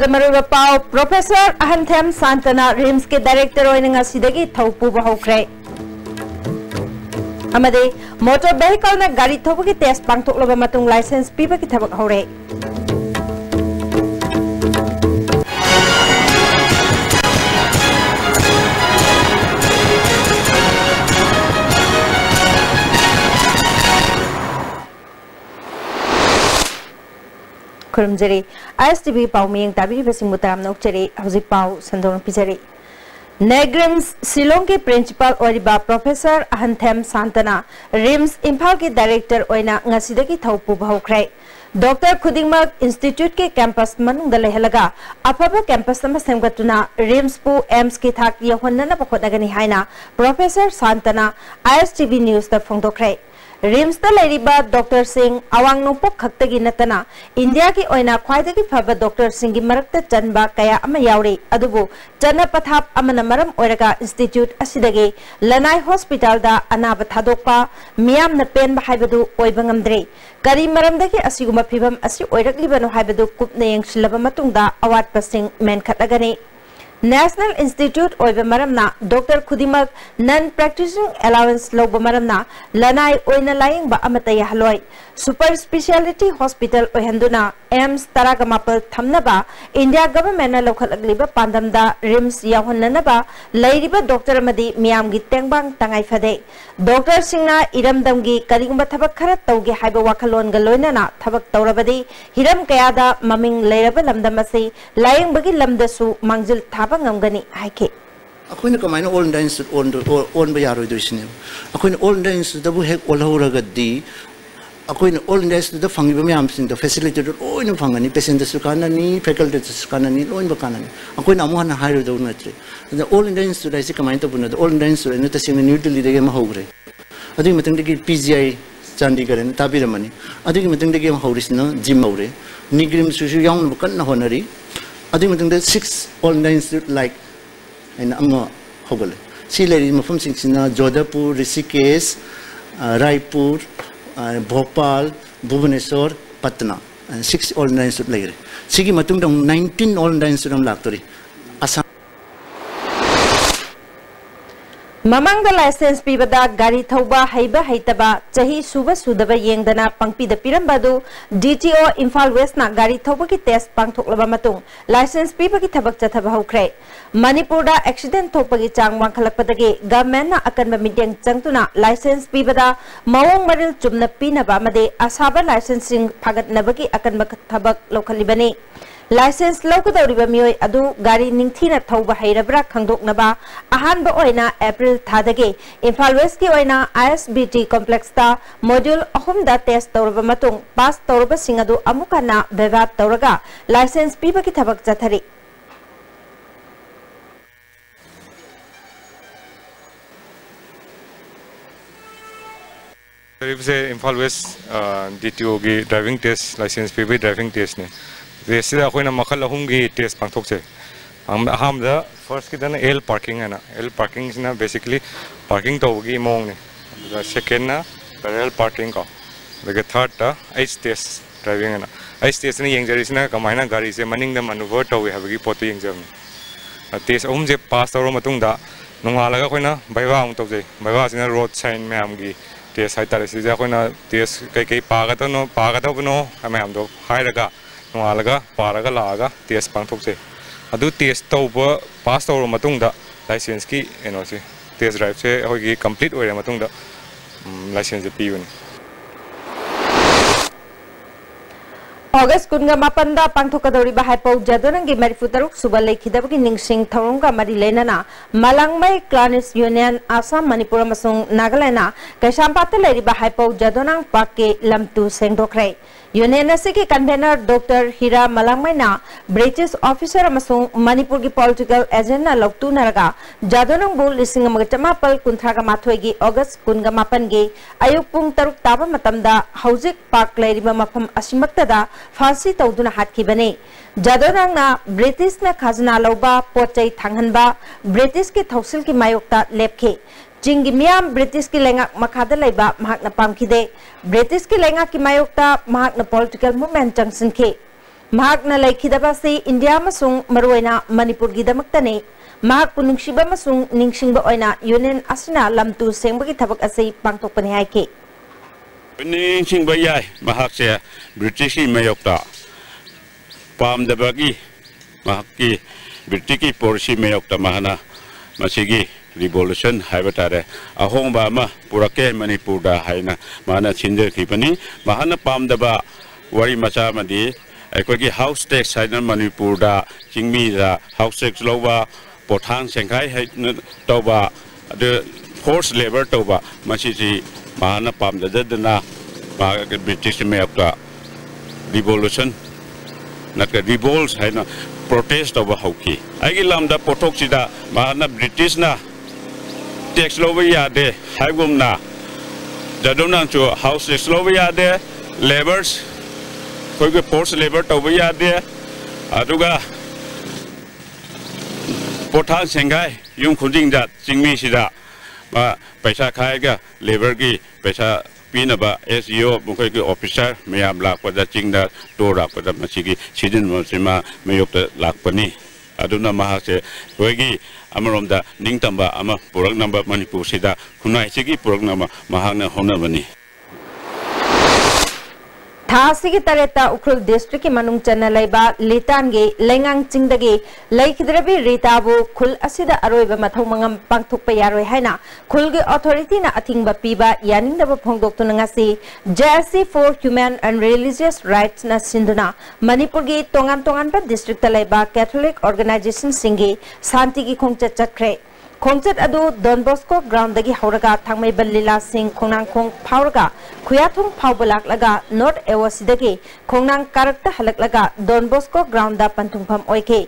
मरुब पाव professor अहंथेम सांतना RIMS के director होइनगा सिदगी थौपु बहौख्रे अमदे motor vehicle ना गाड़ी थौबगी टेस्ट पांगथोकलबा मतुंग लाइसेंस पीबगी थबक हौरे खुरमजरी ISTV पाव मियंग ताबी बसिंग मुताराम नोकचरी हौजिक पाव संदोन पिजरी नेग्रिम्स शिलोंग के प्रिंसिपल ओरिबा प्रोफेसर अहंथेम सांतना रिम्स इम्फाल के डायरेक्टर ओइना ngasiदगी थौपु बहौख्रे डॉक्टर खुदिंगमक इंस्टीट्यूट के कैंपस मनुंग लेहलगा अफब कैंपस तम सेमगतुना रिम्स पु एम्स की थाक यहोन्नना पखोदगनी हाइना प्रोफेसर सांतना ISTV न्यूज ता फोंदोख्रे रिम्स डॉक्टर सिंह अवांग नोपो खक्तगी नतना इंडिया की ओइना ख्वाइदगी फब डॉक्टर सिंह की मरक्त चनबा कया अमा यावरे अदुबो चन पथाप अमना मरम ओइरगा इंस्टीट्यूट असिदगे लनाई हॉस्पिटल दा अनाब थादोकपा मियाम न पेन हाइबदु ओइबा ngamdre करी मरमदगी असिगुमा फिबम असि ओइरकलिबनो हाइबदु कुपने यंगसिलबा मतुंगदा अवाट पसिंग मेनखतगने नेशनल इंस्टीट्यूट ओइबा मरमना डॉक्टर खुदिमक नन प्रैक्टिसिंग अलाउंस लोबा मरमना लनाई ओइना लाइंग बा अमता यहलोय सुपर स्पेशलिटी हॉस्पिटल ओहंदुना एम्स तरागमापल थमनबा इंडिया गवर्नमेंट ना लौखलगलिबा पांदमदा रिम्स याहननबा लैरिबा डॉक्टर मदी मियामगी तेंगबांग तंगाई फदे डॉक्टर सिंगना इरमदमगी करिगुंबा थबक खरा तौगे हाइबा वाखलोन गलोइनना थबक तौरबदी हिरम कयादा ममिंग लैरबा लमदमसि लाइंगबगी लमदसु मांगजिल गनी हाइके अखोइना कमाइना ऑल इंडिया इंस्टीट्यूट ऑन बा यारोइदोसिने अखोइना ऑल इंडिया इंस्टीट्यूट बु हेक ओलहौरगदी अखोइना ऑल इंडिया इंस्टीट्यूट फंगिबा म्यामसिंग द फैसिलिटी ओइना फंगनी पेशेंट दसु कानानी फैकल्टी दसु कानानी लोइन बा कानानी अखोइना अमुहना हाइरोदो नत्रे ऑल इंडिया इंस्टीट्यूट आइसे कमाइन तबुना ऑल इंडिया इंस्टीट्यूट ने तसिंग न्यू दिल्ली देगे मा हौग्रे अदि मतंगदगी PGI चंडीगढ़ ने ताबिरमनी अदि मतंगदगी मा हौरिसिना जिम हौरे निग्रिम सुसु याउन बकन होनरी अदि मतंगदे 6 ऑल इंडिया इंस्टीट्यूट लाइक इन अमा होगले सी लेरी मफम सिंगसिना Jodhpur Rishikesh Raipur Bhopal Bhubaneswar Patna 6 all India institute लेरे सिगी मतुंग 19 ऑल इंडिया इंस्टीट्यूट लाक्तरी असम ममंग लाइसेंस पीबदा गाड़ी थौबा हैबा हैतबा चही सुबा सुदबा येंगदना पंक्पीद पिरंबादु DTO इम्फाल वेस्ट ना गाड़ी थौबा की टेस्ट पांगथोकलबा मतुंग लाइसेंस पीबा की थबक चथबा हौख्रे मणिपुरदा एक्सीडेंट थोपगी चांग वांखलकपदगे गवर्नमेंट ना अकनबा मिडियंग चंगतुना लाइसेंस पीबदा मवोंग मरिल चुमना पीनबा मदे असाबा लाइसेंसिंग फागतनबगी अकनबा थबक लौखलिबने लाइसेंस लौकदौरिबा मियोय अदु गाड़ी निंगथीना थौबा हैरबरा खंगदोकनबा अहानबा ओइना अप्रैल थादगे इम्फाल वेस्ट की ओइना ISBT कॉम्प्लेक्स ता मॉड्यूल अहुमदा टेस्ट तौरबा मतुंग पास तौरबा सिंग अदु अमुकाना बेवात तौरगा लाइसेंस पीबगी थबक चथरी इम्फाल वेस्ट DTO की ड्राइविंग टेस्ट लाइसेंस पीबी ड्राइविंग टेस्ट ने रेसिदा अखोइना मखल अहुमगी टेस्ट पांगथोकसे अहामदा फर्स्ट की दना एल पार्किंग है ना एल पार्किंग सिना बेसिकली पार्किंग तौगी मोंग ने सेकंड ना पैरेलल पार्किंग का लगे थर्ड ता H टेस्ट ड्राइविंग है ना H टेस्ट ने यंगजरिसना कमाइना गाड़ी से मनिंग द मैन्यूवर तौगे हाबगी पोतो यंगजम टेस्ट अहुम जे पास तौर मतुंगदा नोंगालगा अखोइना बाइवा अमु तौजे बाइवा सिना रोड साइन मैमगी टेस्ट हाइतारे सिजा अखोइना टेस्ट कई पागतबनो मैमदो हाइरगा नोंगालगा पारगा लागा टेस्ट पांगथोकसे अदु टेस्ट तौब पास तौर मतुंगदा लाइसेंस की एनोसी टेस्ट ड्राइव से होगी कंप्लीट ओइरे मतुंगदा लाइसेंस पीबनी अगस्त कुनगा मापंदा पांगथोकदौरिबा हाइपौ जादोनंगी मरिफुतरुक सुबा लेखिदबगी निंगसिंग थौरंगा मरि लेनना मलांगमै क्लानिस यूनियन आसाम मणिपुर अमसुंग नागालैंड कैसामपाता लेरिबा हाइपौ जादोनांग पार्क के लमतु सेंगदोखरे यूनियन की कन्वेनर डॉक्टर हीरा मलांगमैना ब्रिटिश ऑफिसर अमसुंग मणिपुर की पॉलिटिकल एजेंट लौटूनरगा जादोनंगबु 1938 अगस्त 19 गी अयुक पुंग 3 ताबा मतमदा हौजिक पार्क लेरिबा मफम असिमक्तदा फांसी तौदुना हातखिबने जादोनंगना ब्रिटिश ना खाजना लौबा पोचै थांगहनबा ब्रिटिश की थौसिल की मायोक्ता लेपखे चिंगी मियाम ब्रिटिश की लेंगा मखादा लेबा महाकना पामखिदे ब्रिटिश की लेंगा की मायोक्ता महाकना पॉलिटिकल मूवमेंट चंगसिनखे महाकना लाइखिदबासी इंडिया मसुंग मरुइना मणिपुर गिदमक्तने महाक पुनिंगशिबा मसुंग निंगशिंगबा ओइना यूनियन असिना लमतु सेंबगी थबक असै पांगथोकपने हाइके निंगशिंगबा याय महाक से ब्रिटिश की मयोक्ता पामदबगी महाक की ब्रिटिश की पॉलिसी मयोक्ता महाना मसिगी रिवोल्यूशन हाइबतारे अहोंबा अमा पुरके मणिपुर दा हाइना माना छिंजरखिबनी महाना पामदबा वरी मचा मदी अखोगी हाउस टैक्स हाइना मणिपुर दा चिंगमी दा हाउस टैक्स लोबा पोथांग सेंखाई है तोबा अदे फोर्स लेबर तोबा मसिजी महाना पामददना मागा ब्रिटिश मयोक्ता रिवोल्यूशन नका रिवोल्स हाइना प्रोटेस्ट तोबा हौकी आइगी लामदा पोथोक्सिदा महाना ब्रिटिश ना टैक्स लोबा यादे हाइगुमना जदोना चो हाउस टैक्स लोबा यादे लेबर्स कोई फोर्स लेबर तोबा यादे अदुगा पोथा सेंगाई यूं खुदिंग दा चिंगमी सिदा पैसा खाएगा लेबर की पैसा पीनबा एसईओ मुखै के ऑफिसर मयाम लापदा चिंगदा तो लापदा मसिगी सीजन मसिमा मयोक्ता लापनी अदुना महासे कोइगी अमरोमदा निंगतंबा अमा पुरक नंबर मणिपुर सिदा खुनाई सिगी पुरक नंबर महाना होनबनी थासिगी तरेता उखरुल डिस्ट्रिक्ट की मनुंग चन्ना लेबा लितानगे लेंगांग चिंगदगे लेखिद्रबी रिताबु खुल असिदा अरोइबा मथौ मंगम पांगथोकपा यारोय हाइना खुलगे अथॉरिटी ना अथिंगबा पीबा यानिंगदबा फोंगदोक्तुना ngasi JSC for Human and Religious Rights na sinduna Manipur की तोंगान तोंगान पर डिस्ट्रिक्ट लेबा कैथोलिक ऑर्गेनाइजेशन सिंगे शांति की खोंगचत चटख्रे खोंगचत अदु डॉन बॉस्को ग्राउंड दगी हौरगा थांगमैबल लीला सिंह खोंगनांग खोंग फावरगा खुयाथुंग फावबलाकलगा नॉर्थ एवोसिदगी खोंगनांग कारकता हलकलगा डॉन बॉस्को ग्राउंड दा पंथुंगफम ओइके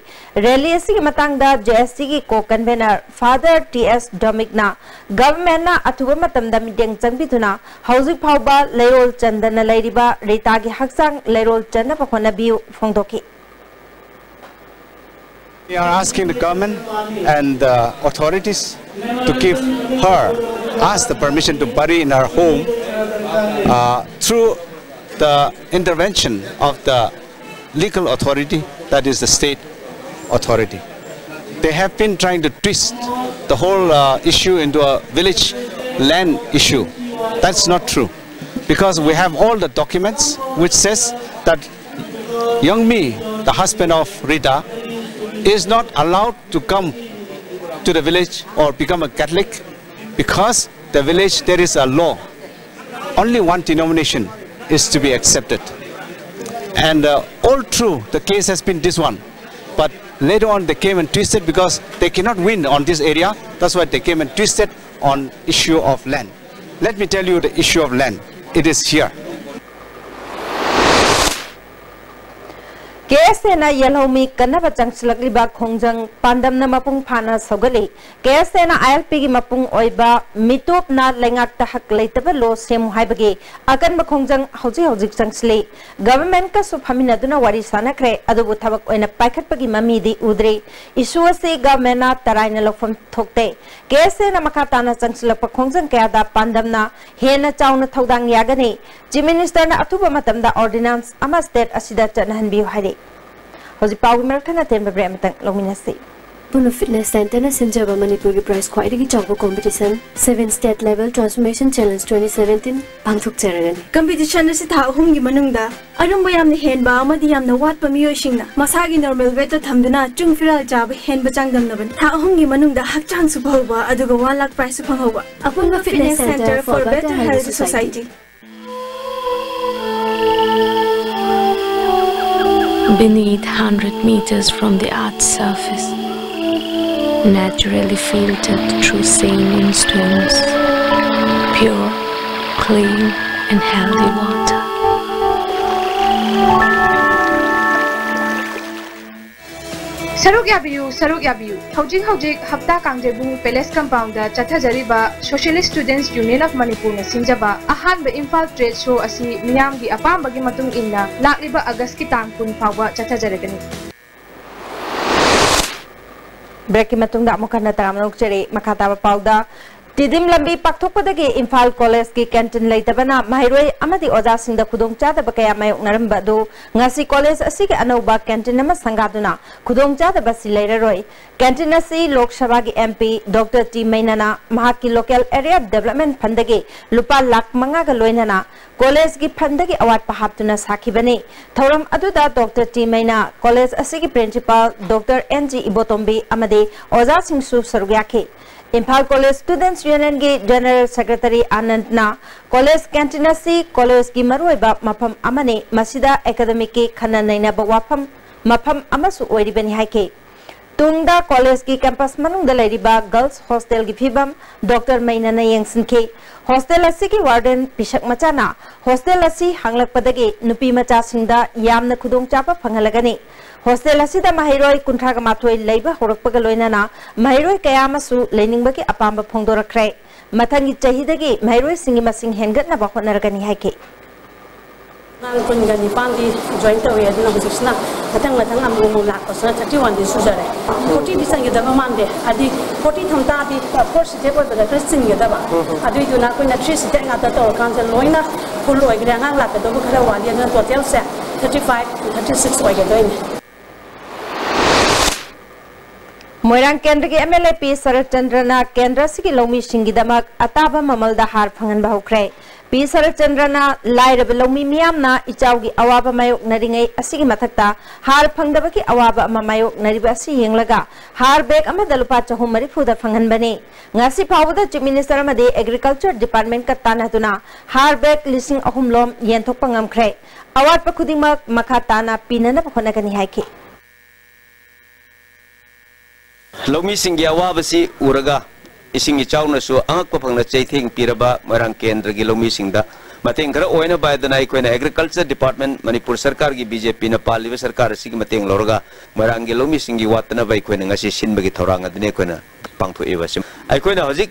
रैली असि की मतंगदा जेएससी की को कन्वेनर फादर टीएस डोमिकना गवर्नमेंट ना अथुबा मतमदा मिदेंग चंगबिदुना हौजिक फावबा लेरोल Chandana लेरिबा रेतागी हक्सांग लेरोल चंना पखोनबियु फोंदोकी We are asking the government and the authorities to give us the permission to bury in our home through the intervention of the legal authority, that is the state authority. They have been trying to twist the whole issue into a village land issue. That's not true, because we have all the documents which says that young me, the husband of Rita, is not allowed to come to the village or become a Catholic, because the village there is a law. Only one denomination is to be accepted. And all through the case has been this one. But later on they came and twisted, because they cannot win on this area. That's why they came and twisted on issue of land. Let me tell you the issue of land. It is here. केएसएना यलहोमी कन्नबा चंगसलकलिबा खोंजंग पांदमना मपुंग फाना सौगली केएसएना ILP की मपुंग ओइबा मिटोपना लेंगाकता हक लेतबा लो सेमु हाइबगे अकनबा खोंजंग हौजी हौजिक चंगसले government का सुफामिनदुना वारी सानखरे अदुबु थबक ओइना पाइखटपगी ममीदी उद्रे issue असे गवर्नमेंटना तराइना लौफम थोकते केएसएना मखाताना चंगसलकपा खोंजंग कयादा पांदमना हेना Chowna थौदांग यागने chief मिनिस्टरना अथुबा मतमदा ordinance अमा state असिदा चनहनबियु हाइरे हौजी पाउ मरखना तेन ब्रेम तक लोमिनसी पुनो फिटनेस सेंटर ने सिंजबा मणिपुर की प्राइस ख्वाइदगी चावो competition 7 state level transformation challenge 2017 पांगथुक चरगनी कंपटीशन से था अहुमगी मनुंगदा अरुंबा यामने हेनबा अमदि यामना वाटपा मियोइसिंगना मसागी नॉर्मल वेट थमदना चुंग फिराल चाब हेनबा चांगदमनबन था अहुमगी मनुंगदा हकचांग सुफहौबा अदुगा 1 लाख प्राइस सुफहौबा अपुनबा fitness centre for better health society Beneath 100 meters from the Earth's surface, naturally filtered through saline stones, pure, clean and healthy water. Saruk yabiyu. Hojik hafta kangjebu Palace Compound da chathajariba Socialist Students Union of Manipur na sinjaba ahanba Imphal Trade Show asi miyamgi apambagi matung inna lakliba August ki tang 10 fawa chathajaragani. Break ki matung da mukana taramnok chere makataba pauda Tidim lambi pakthokpadagi Imphal College ki canteen leitabana mahiroi amadi oja singda khudong chadaba kaya mayoknaramba do ngasi college asigi anauba canteen ama sangaduna khudong chadaba si leiraroi canteen asi Lok Sabha gi MP Dr. T Mainana mahaki local area development pandagi lupa lakh manga ga loinana college gi pandagi awat pahaptuna sakhibani thoram aduda Dr. T Maina college asigi principal Dr. NG Ibotombi amadi oja singsu sargyakhe Imphal College Students Union ki General Secretary Anand na college canteen asi college ki maruiba mafam amane masida academic ki khana naina bawafam mafam amasu oiribani haike tungda college ki campus manungda leiriba girls hostel ki phibam Dr. Mainana yengsinke hostel asi ki warden Pishak Machana hostel asi hanglakpadagi nupi macha singda yamna khudong chapa phangalagani Hostel asida mahiroi kuntraga mathoi leiba horakpaga loinana mahiroi kayamasu leiningbagi apamba phongdorakre mathangi chahidagi mahiroi singi masing hengatna ba honaragani haike nang kungani pandi joint away aduna hujisna matang amu lak pasna 31 di sujare 40 di sangi da mande adi 40 thamta di course table da pressing ga ba adi duna koina 3 sitting ngata to kanjal loina puloi granga lak da bu khara wali na total set 35 to 36 oi ga doine Moirang Kendra ki MLA P Sarat Chandra na Kendra sigi lomi singi damak ataba mamal da har phangan bahukre P Sarat Chandra na lairab lomi miyam na ichaw gi awaba mayok naringai asigi mathakta har phangdaba ki awaba ama mayok nariba asi yenglaga har bag ama dalupa chahum mari phuda phangan bane ngasi phawda Chief Minister amade Agriculture Department ka tanaduna har bag lising ahum lom yenthok pangam khre awat pa khudingmak makha tana pinana phona kani haike Lomi singi awabasi uraga isingi chawna su angak papangna chaithing piraba marang kendra gi lomi singda mateng kara oina baidana ikoina Agriculture Department Manipur Sarkar gi BJP na paliba sarkar sigi mateng lorga marang gi lomi singi watna bai koina ngasi sinbagi thorang adne koina pangtho ewasim aikoina hojik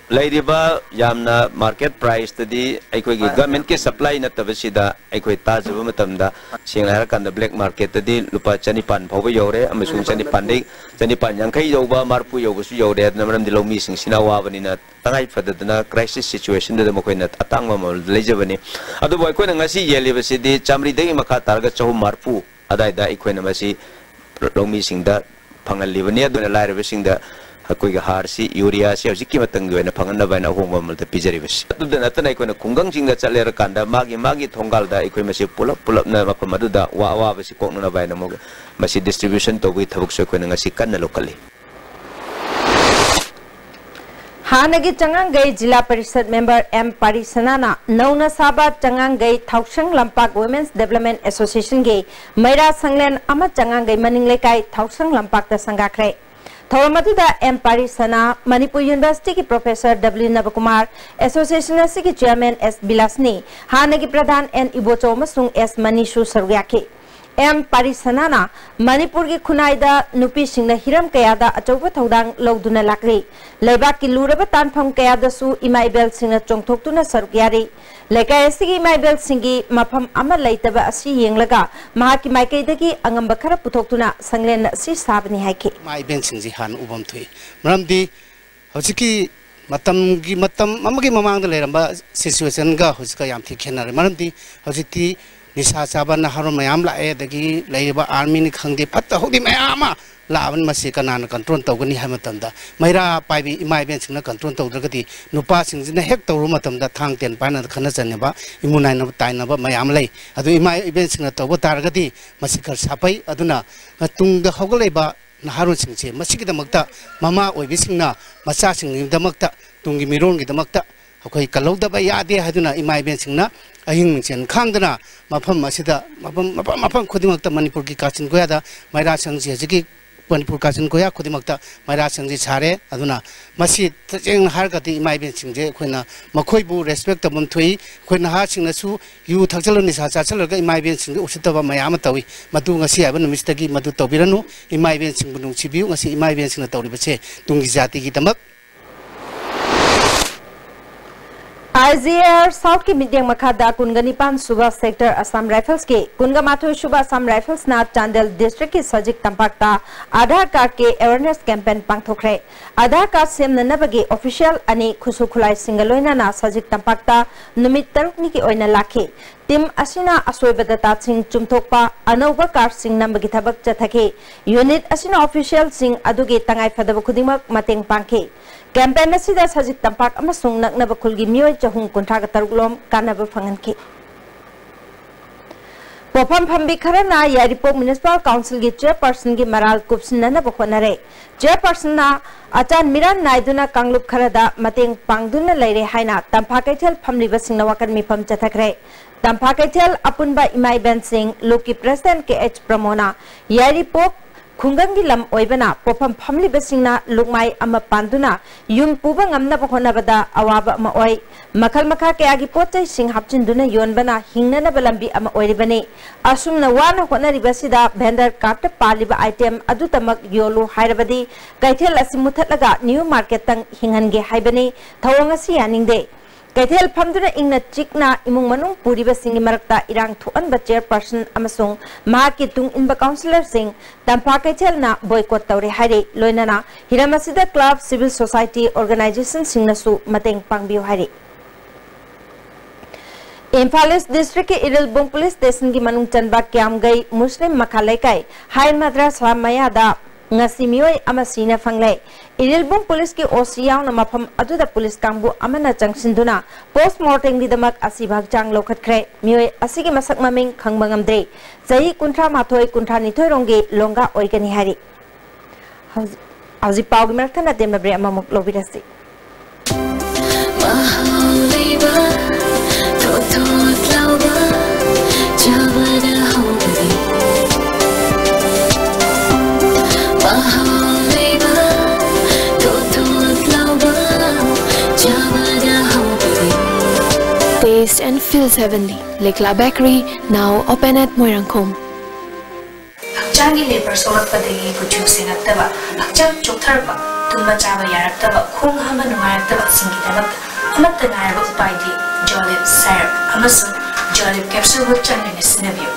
lairiba yamna market price tadi aikoi gi government ke supply na tabasida aikoi tajaba matamda singla har kan black market tadi lupa chanipan phoba yore amasung chanipan yangkai yoba marpu yogusu yore namram di lomi sing sinawa bani na tangai fadadna crisis situation da makoina atangma mol lejabani adu boy koina ngasi yeliba sidi chamri dei makha targa chahum marpu adai da ikoina masi lomi singda phangali bani aduna lairiba singda akoi ga har si urea si hojiki matang goina phangna baina hongma mal ta pijari bas adu na tanai koina kungang jingda chalera kanda magi thongal da ikoi masi pulap na mapam adu da wa basi kokna baina mo masi distribution to gi thabuk so koina ngasi kanna locally Hanagi Changangai Jila Parishad member M Parisanana Nauna Saba Changangai Thauksang Lampak Women's Development Association ge Maira Sanglen Ama Changangai Maninglekai Thauksang Lampak da sangakre Thawamaduda M Parisana Manipur University ki Professor W Navakumar Association ki Chairman S Bilasni Hanagi Pradhan N Ibocho masung S Manishu Sarwyake M Parisanana Manipur ki Khunaida Nupi Singna Hiram Kayada Achauba Thodang Loduna Lakri Lebak ki Luraba Tanpham Kayada su Imaibel Singna Chongthoktuna Sarukyari Lekai asigi Imaibel Singi Mafam Ama Laitaba asi yenglaga Mahaki Maikaidagi Angamba Khara Puthoktuna Sanglen si Sabani haike Imaibel Singji Han ubam thui maramdi hojiki matam amagi mamang da leramba situation ga hojika yam thi khenare maramdi hojiti nisa saban harum mayam la e dagi leiba army ni khangde patta hodi mayama laban masi kanana control tawgani ha matamda maira paibi imai ben singna control tawdragati nupa singjina hek tawru matamda thang ten paina khana chaneba imunai na taina ba mayam lei adu imai ben singna tawba targati masi kar sapai aduna tungda hogaleba naharun singche masigi damakta mama oibisingna macha singni damakta tungi miron gi damakta akoi kalauda ba yade haduna imai ben singna ahing chen khangdana mafam asida mafam khodimakta Manipur ki kachin goyada maira sangji hajiki Manipur kachin goya khodimakta maira sangji chare aduna masi tjeng har gati imai ben singje khoina makhoi bu respect tabum thui khoina ha singna su yu thakchalo ni sa chalo ga imai ben singje usitaba mayam tawi madu ngasi aba numistagi madu tobiranu imai ben singbu nungchibiu ngasi imai ben singna tawri bache tungi jati gi tamak IGR South की medium मखादा कुनगनिपान सुबह sector Assam rifles के कुनगमाथो सुबह Assam rifles ना Chandel district की सजिक तंपाकता आधार card के awareness campaign पांगथोखरे आधार card सेमननबगे official अनि खुसु खुलाई सिंगलोइना ना सजिक तंपाकता नुमित तरुकनी की ओइना लाखे टीम असिना असोइबदा ताचिंग चुमथोकपा अनौबा कार्ड सिंग नंबगी थबक चथके यूनिट असिना ऑफिशियल सिंग अदुगे तंगाई फदब खुदिमक मतेंग पांखे कैंपेन असिदा सजिक तंपाक अमसुंग नकनब खुलगी मियोय चहुं कुंथाग तरुकलोम कानब फंगनखे पोफम फंबी खरना यारिपोक म्युनिसिपल काउंसिल की चेयरपर्सन की मराल कुपसिनना बखोनरे चेयरपर्सन ना अचान मिरान नायदुना कांगलुप खरदा मतेंग पांगदुना लेरे हाइना तंफा कैथल फमलिबसिंग नवाकन मिफम चथखरे तंफा कैथल अपुनबा इमाई बेन सिंह लोकी प्रेसिडेंट के एच प्रमोना यारिपोक खुंगंगी लम ओइबना पोफम फमली बसिंगना लुकमाई अमा पांदुना yum पुबा ngamnaba honabada awaba ama oi makhal makha ke agi pochai sing hapchinduna yonbana hingnana balambi ama oiribani asumna wana honari basida vendor cart paliba item adu tamak yolu hairabadi kaithel asimuthatlaga new market tang hingange haibani thawanga si yaningde कैथेल फमदुना इंगना चिकना इमुंग मनुंग पुरीबा सिंगी मरक्ता इरांग थुअन बा chairperson अमसुंग महाकी तुंग इनबा councillor सिंग तंफा कैथेल ना boycott तौरे हारे लोइनाना हिरामसिदा club civil society organisation सिंगनसु मतेंग पांगबियो हारे Imphal east district के इरिलबोंग police station की मनुंग चनबा क्याम गई मुस्लिम मखालेकाई हाई मद्रासा मयादा ngasi mioi ama sina fangle irilbong police ki osiyaw na mafam aduda police kangbu amana changsinduna post mortem gi damak asibag chang lokhat khre mioi asigi masak maming khangbangamdre jai kuntra mathoi kuntra nithoi rongi longa oigani hari hauji pawgi marthana demna bre amamuk lobirasi Taste and feels heavenly. Lekla Bakery now open at Moirangkom. Hakchangi labor solakpadagi buju singaktaba hakchang choktarba tumba chaba yaraktaba khung hama nungayaktaba singidabak amatta ngaraba upaidi jolib syrup amasun jolib capsule bu channe sinabiyo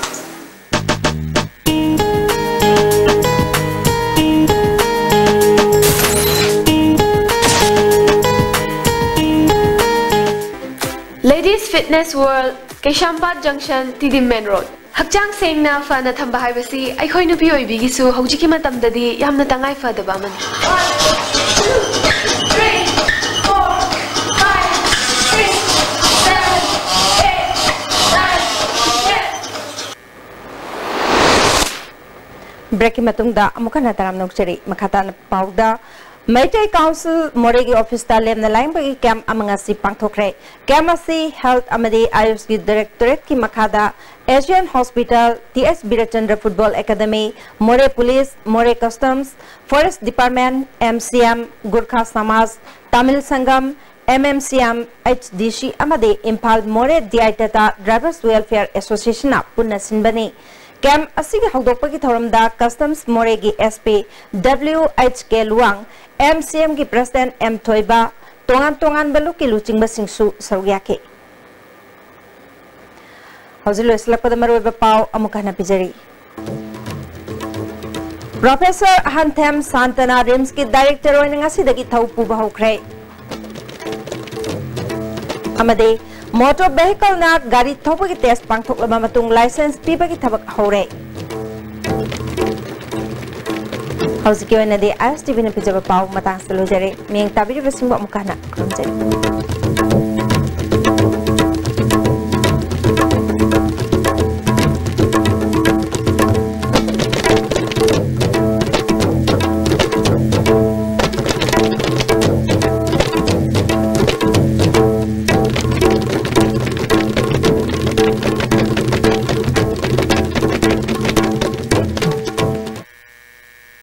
Ladies Fitness World, Keshampat Junction, Tidim Main Road. Hakchang sengna fana thamba haibasi aikhoi nupi oibigisu hojiki matamdadi yamna tangai fadaba man. 1 2 3 4 5 6 7 8 9 10 Breaking matungda amukana taram nokcheri makhata pauda Maitai Council Moregi Office ta lemna laing bagi camp amangasi pangthokre camp asi health amadi ayush ki directorate ki makhada Asian Hospital TS Birachandra Football Academy More Police More Customs Forest Department MCM Gurkha Samaj Tamil Sangam MMCM HDC amadi Impal More Diaitata Drivers Welfare Association na punna sinbani Camp asigi hawdokpagi thoramda Customs Moregi SP WHK Luang MCM की President M Thoiba tongan balu ki luching basingsu sarugyake haujilu islakpada maroiba pau amukana pijari Professor Hanthem Santana RIMS की Director oina ngasidagi thaupu bahokre amade motor vehicle na gari thopagi test pangthoklama matung license pibagi thabak hore Hausi ki oina de ISTV na pijaba pau matang salojare miyang tabiri basingbo amukana krumjari